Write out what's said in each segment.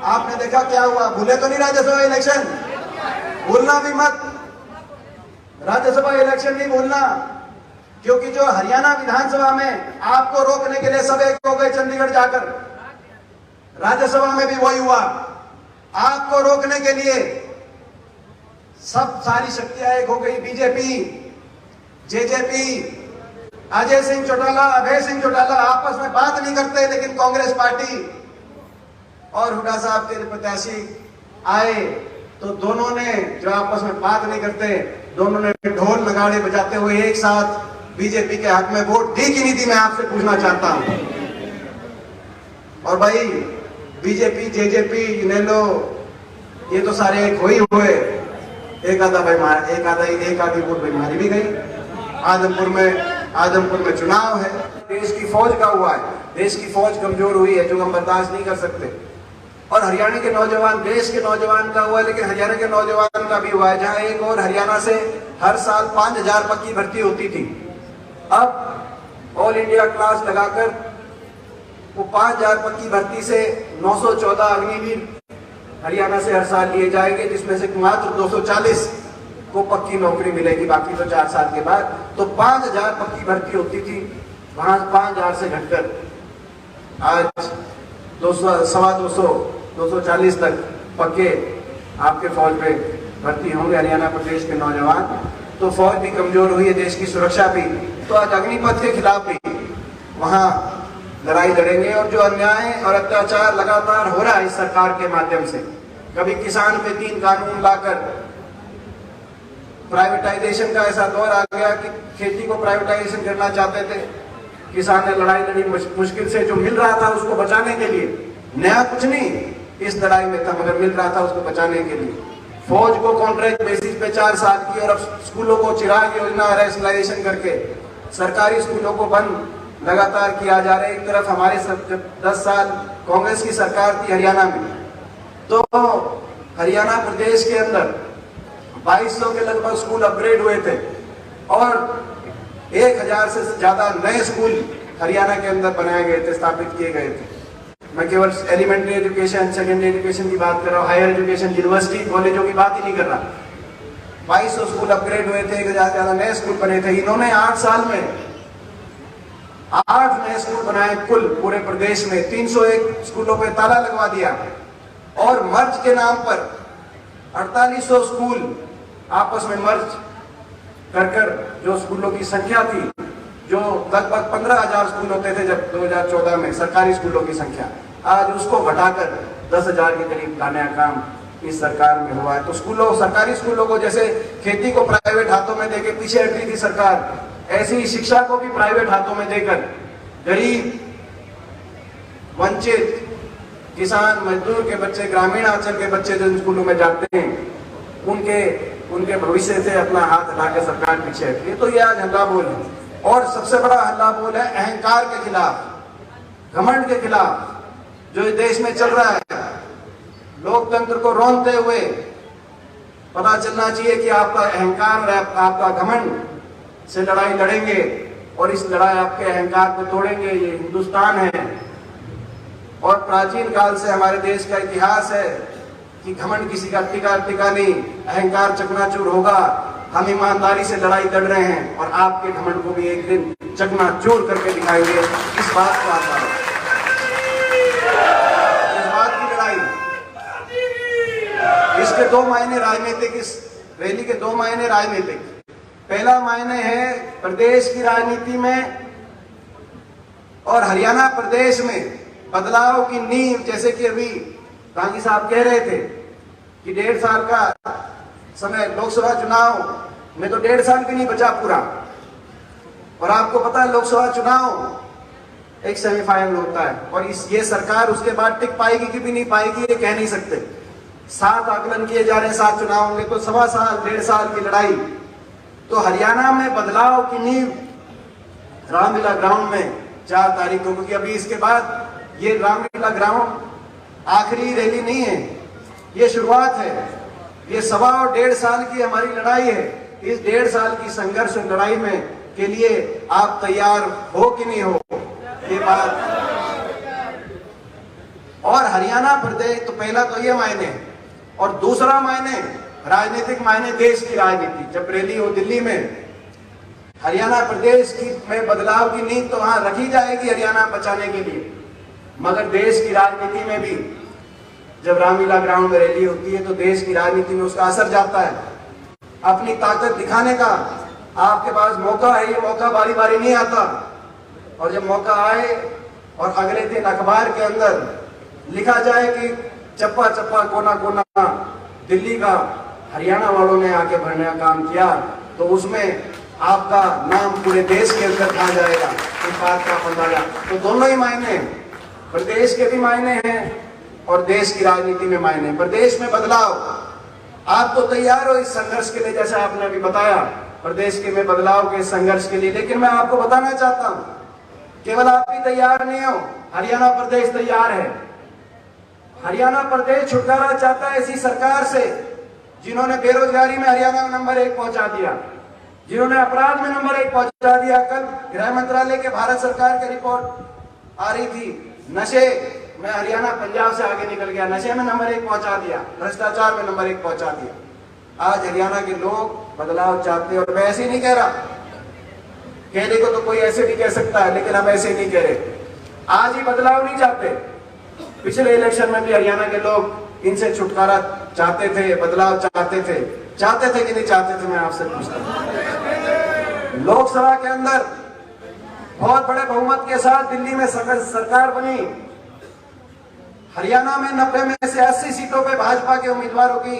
आपने देखा क्या हुआ, भूले तो नहीं राज्यसभा इलेक्शन, भूलना भी मत, राज्यसभा इलेक्शन नहीं भूलना, क्योंकि जो हरियाणा विधानसभा में आपको रोकने के लिए सब एक हो गए चंडीगढ़ जाकर, राज्यसभा में भी वही हुआ। आपको रोकने के लिए सब सारी शक्तियां एक हो गई, बीजेपी, जेजेपी, अजय सिंह चौटाला, अभय सिंह चौटाला आपस में बात नहीं करते, लेकिन कांग्रेस पार्टी और हुड्डा साहब के प्रत्याशी आए तो दोनों ने, जो आपस में बात नहीं करते, दोनों ने ढोल नगाड़े बजाते हुए एक साथ बीजेपी के हक में वोट दी कि नहीं दी, मैं आपसे पूछना चाहता हूं। और भाई बीजेपी, जेजेपी, इनेलो, ये तो सारे एक हो ही हुए, एक आधी वोट बीमारी भी गई। आजमपुर में चुनाव है, देश की फौज का हुआ है, देश की फौज कमजोर हुई है, जो हम बर्दाश्त नहीं कर सकते। और हरियाणा के नौजवान, देश के नौजवान का हुआ, लेकिन हरियाणा के नौजवान का भी हुआ है, जहां एक और हरियाणा से हर साल 5000 पक्की भर्ती होती थी, अब ऑल इंडिया क्लास लगाकर वो 5000 पक्की भर्ती से 914 अग्निवीर हरियाणा से हर साल लिए जाएंगे, जिसमें से मात्र 240 को पक्की नौकरी मिलेगी, बाकी तो 4 साल के बाद। तो 5000 पक्की भर्ती होती थी, वहां 5000 से घटकर आज 240 तक पक्के आपके फौज में भर्ती होंगे हरियाणा प्रदेश के नौजवान। तो फौज भी कमजोर हुई है, देश की सुरक्षा भी। तो आज अग्निपथ के खिलाफ भी वहां लड़ाई लड़ेंगे। और जो अन्याय और अत्याचार लगातार हो रहा है इस सरकार के माध्यम से, कभी किसान पे 3 कानून लाकर प्राइवेटाइजेशन का ऐसा दौर आ गया कि खेती को प्राइवेटाइजेशन करना चाहते थे, किसान ने लड़ाई लड़ी, मुश्किल से जो मिल रहा था उसको बचाने के लिए, नया कुछ नहीं इस लड़ाई में था, मगर मिल रहा था उसको बचाने के लिए। फौज को कॉन्ट्रैक्ट बेसिस पे 4 साल की, और अब स्कूलों को चिराग योजना रैशनलाइजेशन करके सरकारी स्कूलों को बंद लगातार किया जा रहा है। एक तरफ हमारे 10 साल कांग्रेस की सरकार थी हरियाणा में, तो हरियाणा प्रदेश के अंदर 2200 के लगभग स्कूल अपग्रेड हुए थे, और 1000 से ज्यादा नए स्कूल हरियाणा के अंदर बनाए गए थे, स्थापित किए गए थे। मैं केवल एलिमेंट्री एजुकेशन, सेकेंडरी एजुकेशन की बात कर रहा हूँ, हायर एजुकेशन, यूनिवर्सिटी, कॉलेजों की बात ही नहीं कर रहा। 2200 स्कूल अपग्रेड हुए थे, 1000 से ज्यादा नए स्कूल बने थे। इन्होंने 8 साल में 8 नए स्कूल बनाए कुल पूरे प्रदेश में, 301 स्कूलों पे ताला लगवा दिया, और मर्ज के नाम पर 4800 स्कूल आपस में मर्ज कर जो स्कूलों की संख्या थी, जो लगभग 15000 स्कूल होते थे जब 2014 में सरकारी स्कूलों की संख्या, आज उसको घटाकर 10,000 के करीब लाने का काम इस सरकार में हुआ है। तो स्कूलों, सरकारी स्कूलों को जैसे खेती को प्राइवेट हाथों में देके पीछे हटी थी सरकार, ऐसी ही शिक्षा को भी प्राइवेट हाथों में देकर गरीब, वंचित, किसान, मजदूर के बच्चे, ग्रामीण अंचल के बच्चे जो स्कूलों में जाते हैं, उनके भविष्य से अपना हाथ हटा के सरकार पीछे हटी है। तो ये आज हल्ला बोल है, और सबसे बड़ा हल्ला बोल है अहंकार के खिलाफ, घमंड के खिलाफ जो इस देश में चल रहा है। लोकतंत्र को रौंदते हुए पता चलना चाहिए कि आपका अहंकार और आपका घमंड से लड़ाई लड़ेंगे, और इस लड़ाई आपके अहंकार को तोड़ेंगे। ये हिंदुस्तान है, और प्राचीन काल से हमारे देश का इतिहास है कि घमंड किसी का टिका नहीं, अहंकार चकनाचूर होगा। हम ईमानदारी से लड़ाई लड़ रहे हैं, और आपके घमंड को भी एक दिन चकनाचूर करके दिखाएंगे। इस बात को आता है, इस बात की लड़ाई, इसके 2 मायने राजनीतिक, इस रैली के 2 मायने राजनीतिक। पहला मायने है प्रदेश की राजनीति में और हरियाणा प्रदेश में बदलाव की नींव, जैसे कि अभी गांधी साहब कह रहे थे कि 1.5 साल का समय, लोकसभा चुनाव में तो 1.5 साल भी नहीं बचा पूरा, और आपको पता है लोकसभा चुनाव एक सेमीफाइनल होता है, और ये सरकार उसके बाद टिक पाएगी कि भी नहीं पाएगी ये कह नहीं सकते। 7 आकलन किए जा रहे हैं, 7 चुनाव होंगे, तो 1.25 साल 1.5 साल की लड़ाई। तो हरियाणा में बदलाव की नींव रामलीला ग्राउंड में 4 तारीख को, क्योंकि अभी इसके बाद ये रामलीला ग्राउंड आखिरी रैली नहीं है, ये शुरुआत है। ये 1.25 और 1.5 साल की हमारी लड़ाई है। इस 1.5 साल की संघर्ष लड़ाई में के लिए आप तैयार हो कि नहीं हो, ये बात और हरियाणा प्रदेश, तो पहला तो ये मायने, और दूसरा मायने राजनीतिक मायने, देश की राजनीति। जब रैली हो दिल्ली में, हरियाणा प्रदेश की में बदलाव की नींव तो वहां रखी जाएगी हरियाणा बचाने के लिए, मगर देश की राजनीति में भी जब रामलीला ग्राउंड में रैली होती है तो देश की राजनीति में उसका असर जाता है। अपनी ताकत दिखाने का आपके पास मौका है, ये मौका बारी बारी नहीं आता, और जब मौका आए और अगले दिन अखबार के अंदर लिखा जाए कि चप्पा चप्पा कोना कोना दिल्ली का हरियाणा वालों ने आके भरने का काम किया, तो उसमें आपका नाम पूरे देश के अंदर कहा जाएगा, इस बात का अंदाजा। तो दोनों ही मायने, प्रदेश के भी मायने हैं और देश की राजनीति में मायने। प्रदेश में बदलाव, आप तो तैयार हो इस संघर्ष के लिए, जैसा आपने अभी बताया, प्रदेश के में बदलाव के संघर्ष के लिए, लेकिन मैं आपको बताना चाहता हूं, केवल आप ही तैयार नहीं हो, हरियाणा प्रदेश तैयार है। हरियाणा प्रदेश छुटकारा चाहता है ऐसी सरकार से जिन्होंने बेरोजगारी में हरियाणा में नंबर 1 पहुंचा दिया, जिन्होंने अपराध में नंबर 1 पहुंचा दिया। कल गृह मंत्रालय के भारत सरकार की रिपोर्ट आ रही थी, नशे में हरियाणा पंजाब से आगे निकल गया, नशे में नंबर 1 पहुंचा दिया, भ्रष्टाचार में नंबर 1 पहुंचा दिया। आज हरियाणा के लोग बदलाव चाहते हैं, और मैं ऐसे ही नहीं कह रहा, कहने को तो कोई ऐसे भी कह सकता है, लेकिन हम ऐसे नहीं कह रहे। आज ही बदलाव नहीं चाहते, पिछले इलेक्शन में भी हरियाणा के लोग इनसे छुटकारा चाहते थे, बदलाव चाहते थे कि नहीं चाहते थे? मैं आपसे पूछता हूं। लोकसभा के अंदर बहुत बड़े बहुमत के साथ दिल्ली में सरकार बनी, हरियाणा में 90 में से 80 सीटों पे भाजपा के उम्मीदवारों की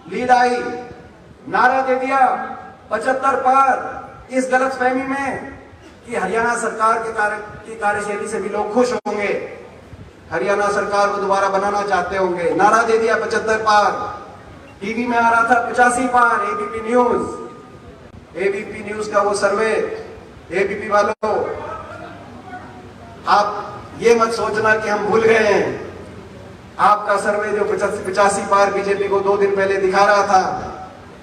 लीड आई, नारा दे दिया 75 पार, इस गलतफहमी में कि हरियाणा सरकार की कार्यशैली से भी लोग खुश होंगे, हरियाणा सरकार को दोबारा बनाना चाहते होंगे, नारा दे दिया 75 पार। टीवी में आ रहा था 85 पार, एबीपी न्यूज का वो सर्वे। एबीपी वालों, आप ये मत सोचना कि हम भूल गए हैं, आपका सर्वे जो 85 पार बीजेपी को 2 दिन पहले दिखा रहा था,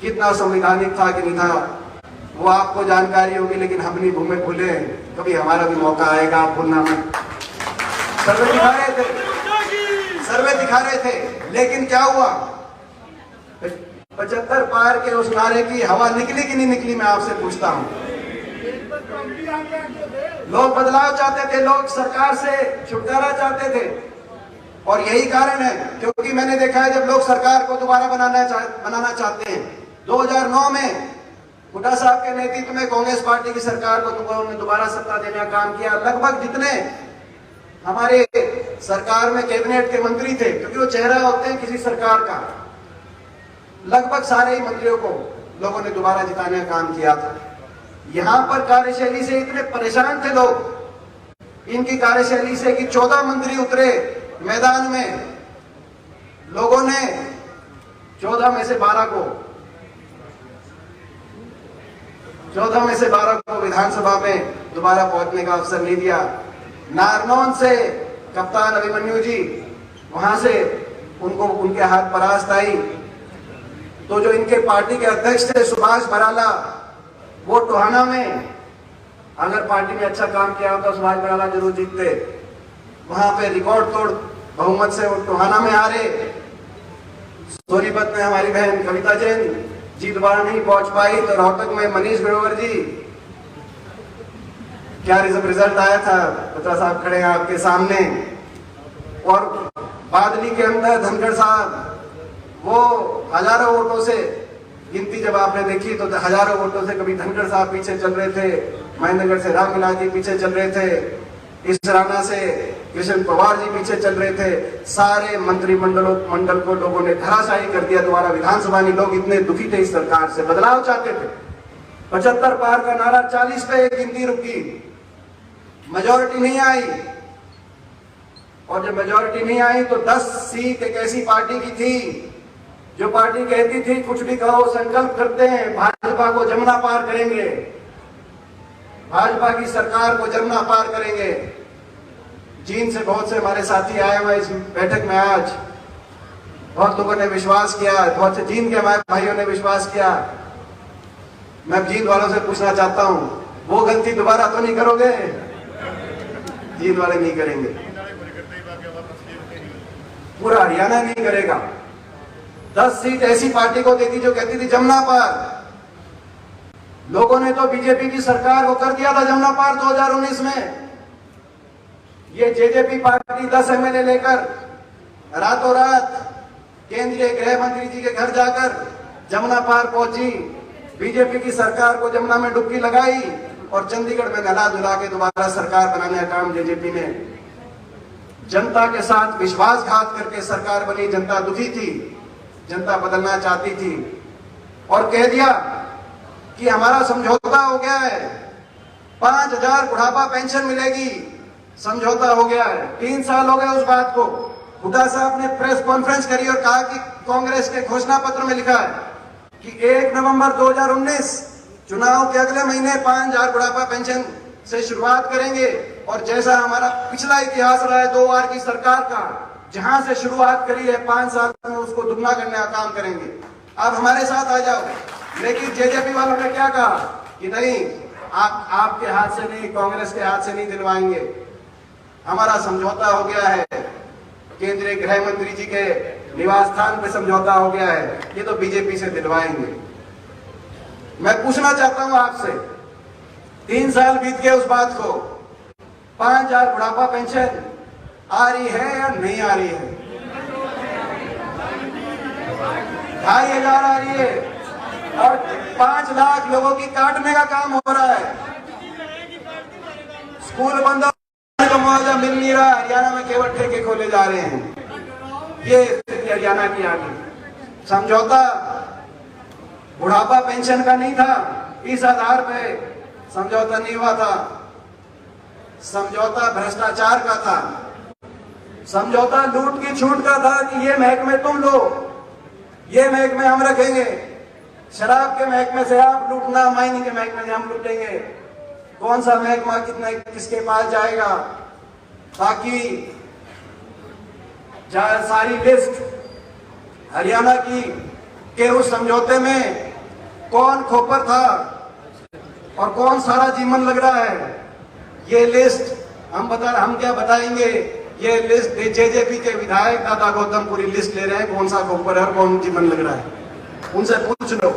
कितना संवैधानिक था कि नहीं था वो आपको जानकारी होगी, लेकिन हम नहीं भूले, कभी हमारा भी मौका आएगा, आप भूलना मत। सर्वे दिखा रहे थे, लेकिन क्या हुआ? 75 पार के उस नारे की हवा निकली कि नहीं निकली? मैं आपसे पूछता हूं। लोग बदलाव चाहते थे, लोग सरकार से छुटकारा चाहते थे, और यही कारण है क्योंकि मैंने देखा है जब लोग सरकार को दोबारा बनाना चाहते हैं। 2009 में हुड्डा साहब के नेतृत्व में कांग्रेस पार्टी की सरकार को दोबारा सत्ता देने का काम किया। लगभग जितने हमारे सरकार में कैबिनेट के मंत्री थे, क्योंकि वो चेहरा होते हैं किसी सरकार का, लगभग सारे ही मंत्रियों को लोगों ने दोबारा जिताने का काम किया था। यहां पर कार्यशैली से इतने परेशान थे लोग, इनकी कार्यशैली से कि 14 मंत्री उतरे मैदान में, लोगों ने 14 में से 12 को विधानसभा में दोबारा पहुंचने का अवसर नहीं दिया। नारनौल से कप्तान अभिमन्यु जी, वहां से उनको उनके हाथ परास्त आई, तो जो इनके पार्टी के अध्यक्ष थे सुभाष बराला, वो टोहाना में अगर पार्टी ने अच्छा काम किया होता सुभाष बराला जरूर जीतते, वहां पे रिकॉर्ड तोड़ बहुमत से वो टोहाना में हारे। सोनीपत में हमारी बहन कविता जैन जी दोबारा नहीं पहुंच पाई, तो रोहतक में मनीष ग्रोवर जी, क्या रिजल्ट आया था? बच्चा साहब खड़े हैं आपके सामने। और बादली के अंदर धनखड़ साहब, वो हजारों वोटों से गिनती जब आपने देखी तो हजारों वोटों से कभी धनखड़ साहब पीछे चल रहे थे, महेंद्रगढ़ से रामविलास जी पीछे चल रहे थे, इस राना से कृष्ण पवार जी पीछे चल रहे थे। सारे मंत्रिमंडल को लोगों ने धराशायी कर दिया दोबारा विधानसभा में। लोग इतने दुखी थे इस सरकार से, बदलाव चाहते थे। 75 पार का नारा 40 पे गिनती रुकी, मेजोरिटी नहीं आई, और जब मेजोरिटी नहीं आई तो 10 सीट एक ऐसी पार्टी की थी जो पार्टी कहती थी कुछ भी कहो संकल्प करते हैं, भाजपा को जमुना पार करेंगे, भाजपा की सरकार को जमुना पार करेंगे। चीन से बहुत से हमारे साथी आए हुए इस बैठक में, आज बहुत लोगों ने विश्वास किया, बहुत से चीन के हमारे भाइयों ने विश्वास किया। मैं चीन वालों से पूछना चाहता हूं, वो गलती दोबारा तो नहीं करोगे? चीन वाले नहीं करेंगे। पूरा हरियाणा नहीं करेगा। 10 सीट ऐसी पार्टी को देती जो कहती थी जमुना पार। लोगों ने तो बीजेपी की सरकार को कर दिया था जमुना पार 2019 में। ये जेजेपी पार्टी 10 एमएलए लेकर रातों रात केंद्रीय गृह मंत्री जी के घर जाकर जमुना पार पहुंची। बीजेपी की सरकार को जमुना में डुबकी लगाई और चंडीगढ़ में नहला धुला के दोबारा सरकार बनाने का काम जेजेपी ने। जनता के साथ विश्वासघात करके सरकार बनी। जनता दुखी थी, जनता बदलना चाहती थी और कह दिया कि हमारा समझौता हो गया है, 5000 बुढ़ापा पेंशन मिलेगी, समझौता हो गया है। 3 साल हो गए उस बात को। हुड्डा साहब ने प्रेस कॉन्फ्रेंस करी और कहा कि कांग्रेस के घोषणा पत्र में लिखा है कि 1 नवंबर 2019 चुनाव के अगले महीने 5000 बुढ़ापा पेंशन से शुरुआत करेंगे और जैसा हमारा पिछला इतिहास रहा है 2 बार की सरकार का, जहां से शुरुआत करी है 5 साल में उसको दुगना करने का काम करेंगे। आप हमारे साथ आ जाओ। लेकिन जेजेपी वालों ने क्या कहा कि नहीं, आपके हाथ से नहीं, कांग्रेस के हाथ से नहीं दिलवाएंगे, हमारा समझौता हो गया है, केंद्रीय गृह मंत्री जी के निवास स्थान पे समझौता हो गया है, ये तो बीजेपी से दिलवाएंगे। मैं पूछना चाहता हूं आपसे, 3 साल बीत गए उस बात को, 5000 बुढ़ापा पेंशन आ रही है या नहीं आ रही है? 2500 आ रही है और 5 लाख लोगों की काटने का काम हो रहा है। स्कूल बंद का मुआवजा मिल नहीं रहा। हरियाणा में केवल ठेके खोले जा रहे हैं। ये हरियाणा की आगे समझौता बुढ़ापा पेंशन का नहीं था, 20,000 पे समझौता नहीं हुआ था। समझौता भ्रष्टाचार का था, समझौता लूट की छूट का था कि ये महकमे तुम लो, ये महकमे हम रखेंगे। शराब के महकमे से आप लूटना, माइनिंग के महकमे से हम लूटेंगे। कौन सा महकमा कितना किसके पास जाएगा, बाकी सारी लिस्ट हरियाणा की के उस समझौते में कौन खोपर था और कौन सारा जीवन लग रहा है, ये लिस्ट हम क्या बताएंगे। ये लिस्ट जेजेपी के विधायक दादा गौतम पूरी लिस्ट ले रहे हैं, कौन सा खोपर है और कौन जीवन लग रहा है, उनसे पूछ लो।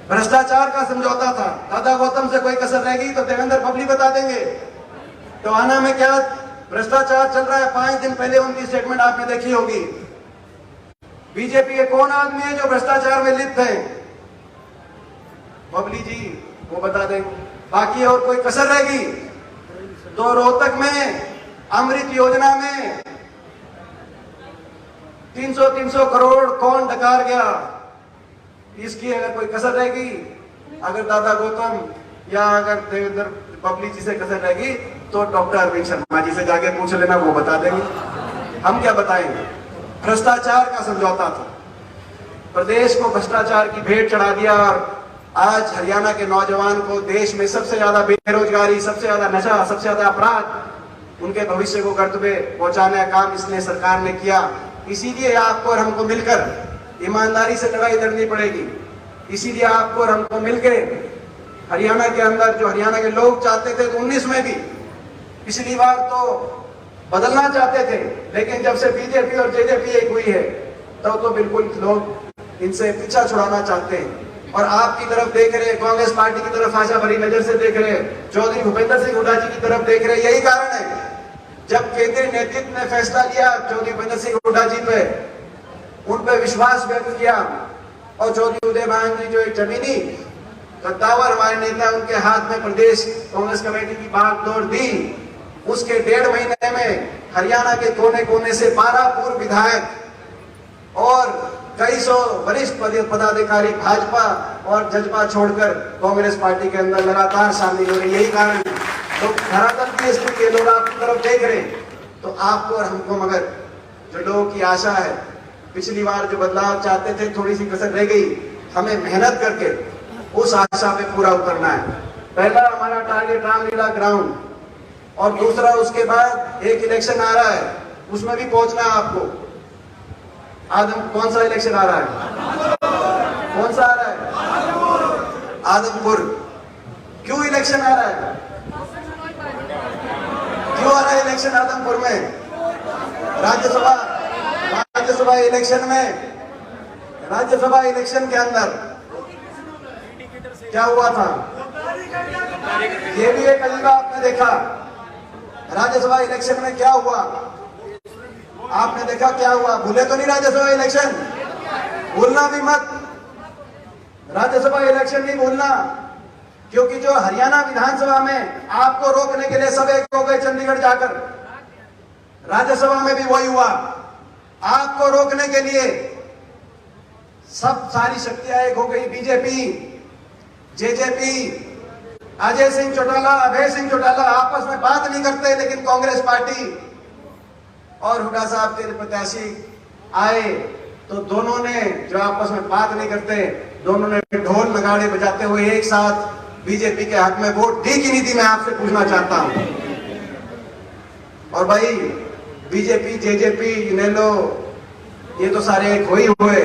भ्रष्टाचार का समझौता था, दादा गौतम से कोई कसर रहेगी तो देवेंद्र पब्ली बता देंगे। टोहाना में क्या भ्रष्टाचार चल रहा है, 5 दिन पहले उनकी स्टेटमेंट आपने देखी होगी। बीजेपी के कौन आदमी है जो भ्रष्टाचार में लिप्त है, पब्ली जी वो बता देंगे। बाकी और कोई कसर रहेगी तो रोहतक में अमृत योजना में 300 करोड़ कौन डकार गया, इसकी अगर कोई कसर रहेगी, अगर दादा गौतम या अगर देवेंद्र पब्ली जी से कसर रहेगी तो डॉक्टर अरविंद शर्मा जी से जाके पूछ लेना, वो बता देंगे। हम क्या बताएंगे। भ्रष्टाचार का समझौता था, प्रदेश को भ्रष्टाचार की भेंट चढ़ा दिया और आज हरियाणा के नौजवान को देश में सबसे ज्यादा बेरोजगारी, सबसे ज्यादा नशा, सबसे ज्यादा अपराध, उनके भविष्य को गर्त में पहुंचाने का काम इसने सरकार ने किया। इसीलिए आपको और हमको मिलकर ईमानदारी से लड़ाई लड़नी पड़ेगी। इसीलिए आपको और हमको मिलकर हरियाणा के अंदर जो हरियाणा के लोग चाहते थे तो 19 में भी, पिछली बार तो बदलना चाहते थे, लेकिन जब से बीजेपी और जेजेपी एक हुई है तो बिल्कुल लोग इनसे पीछा छुड़ाना चाहते हैं और आपकी तरफ देख रहे, कांग्रेस पार्टी की तरफ आशा भरी नजर से देख रहे, चौधरी भूपेंद्र सिंह हुड्डा जी की तरफ देख रहे। यही कारण है जब केंद्रीय नेतृत्व ने फैसला लिया चौधरी भूपेंद्र सिंह हुड्डा जी पे, उन पे विश्वास व्यक्त किया और चौधरी उदय भान जी जो एक जमीनी कद्दावर हमारे नेता, उनके हाथ में प्रदेश कांग्रेस कमेटी की बागडोर दी। उसके 1.5 महीने में हरियाणा के कोने कोने से 12 पूर्व विधायक और कई सौ वरिष्ठ पदाधिकारी भाजपा और जजपा छोड़कर कांग्रेस पार्टी के अंदर लगातार शामिल हो रहे। यही कारण तो धरातल की स्थिति के लोग आपकी तरफ देख रहे, तो आपको और हमको मगर जो लोगों की आशा है, पिछली बार जो बदलाव चाहते थे, थोड़ी सी कसर रह गई, हमें मेहनत करके उस आशा पे पूरा उतरना है। पहला हमारा टारगेट रामलीला ग्राउंड और दूसरा उसके बाद एक इलेक्शन आ रहा है, उसमें भी पहुंचना है आपको। कौन सा इलेक्शन आ रहा है? कौन सा आ रहा है? आदमपुर। क्यों इलेक्शन आ रहा है? क्यों आ रहा है इलेक्शन आदमपुर में? राज्यसभा राज्यसभा इलेक्शन के अंदर क्या हुआ था, ये भी एक अजीबा आपने देखा। राज्यसभा इलेक्शन में क्या हुआ आपने देखा, क्या हुआ? भूले तो नहीं राज्यसभा इलेक्शन? भूलना भी मत, राज्यसभा इलेक्शन नहीं भूलना, क्योंकि जो हरियाणा विधानसभा में आपको रोकने के लिए सब एक हो गए चंडीगढ़ जाकर, राज्यसभा में भी वही हुआ। आपको रोकने के लिए सब सारी शक्तियां एक हो गई। बीजेपी, जेजेपी, अजय सिंह चौटाला, अभय सिंह चौटाला आपस में बात नहीं करते, लेकिन कांग्रेस पार्टी और हुड्डा साहब के प्रत्याशी आए तो दोनों ने, जो आपस में बात नहीं करते, दोनों ने ढोल नगाड़े बजाते हुए एक साथ बीजेपी के हक में वोट दी कि नहीं दी, मैं आपसे पूछना चाहता हूं। और भाई बीजेपी, जेजेपी, इनेलो, ये तो सारे एक हो ही हुए।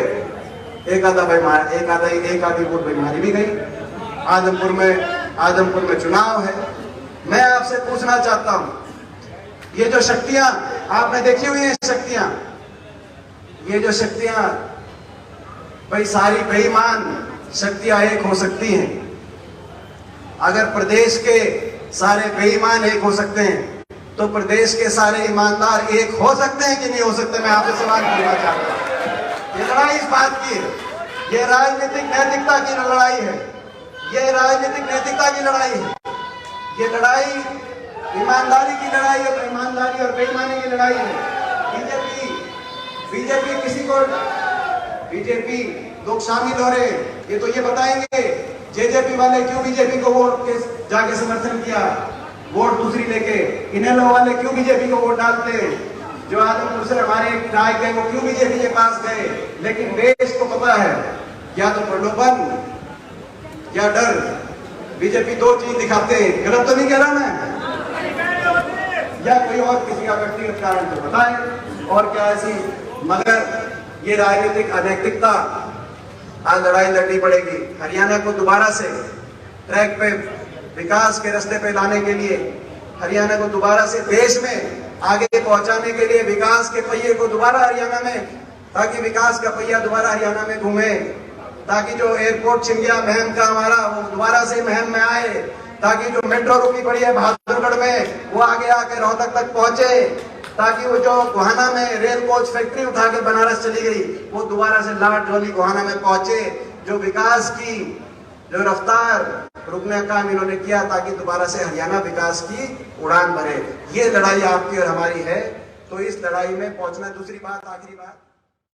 एक आधी वोट बीमारी भी गई। आजमपुर में चुनाव है। मैं आपसे पूछना चाहता हूं, ये जो शक्तियां आपने देखी हुई हैं, ये जो शक्तियां भाई सारी बेईमान शक्तियां एक हो सकती हैं। अगर प्रदेश के सारे बेईमान एक हो सकते हैं तो प्रदेश के सारे ईमानदार एक हो सकते हैं कि नहीं हो सकते? मैं आपसे सवाल पूछना चाहता हूं। ये लड़ाई इस बात की है, ये राजनीतिक नैतिकता की लड़ाई है, ये राजनीतिक नैतिकता की लड़ाई है, ये लड़ाई ईमानदारी की लड़ाई है, तो ईमानदारी और बेईमानी की लड़ाई है। बीजेपी किसी को, बीजेपी लोग शामिल हो रहे, ये तो ये बताएंगे जेजेपी वाले क्यों बीजेपी को वोट जाके समर्थन किया, वोट दूसरी लेके। इनेलो वाले क्यों बीजेपी को वोट डालते, जो आजमपुर से हमारे राय गए वो क्यों बीजेपी के पास गए। लेकिन देश को पता है, या तो प्रलोभन या डर, बीजेपी दो चीज दिखाते हैं। गलत तो नहीं कह रहा मैं, या कोई और किसी का व्यक्तिगत कारण तो बताए और क्या ऐसी, मगर ये राजनीतिक अनैतिकता आज लड़ाई लड़नी पड़ेगी। हरियाणा को दोबारा से ट्रैक पे, विकास के रास्ते पे लाने के लिए, हरियाणा को दोबारा से देश में आगे पहुंचाने के लिए, विकास के पहिए को दोबारा हरियाणा में, ताकि विकास का पहिया दोबारा हरियाणा में घूमे, ताकि जो एयरपोर्ट छिन गया महम का हमारा, वो दोबारा से महम में आए, ताकि जो मेट्रो रुकी पड़ी है बहादुरगढ़ में वो आगे आके रोहतक तक पहुंचे, ताकि वो जो गोहाना में रेल कोच फैक्ट्री उठा के बनारस चली गई वो दोबारा से लाट जोली गोहाना में पहुंचे। जो विकास की जो रफ्तार रुकने का काम इन्होंने किया, ताकि दोबारा से हरियाणा विकास की उड़ान भरे। ये लड़ाई आपकी और हमारी है, तो इस लड़ाई में पहुंचना। दूसरी बात, आखिरी बात,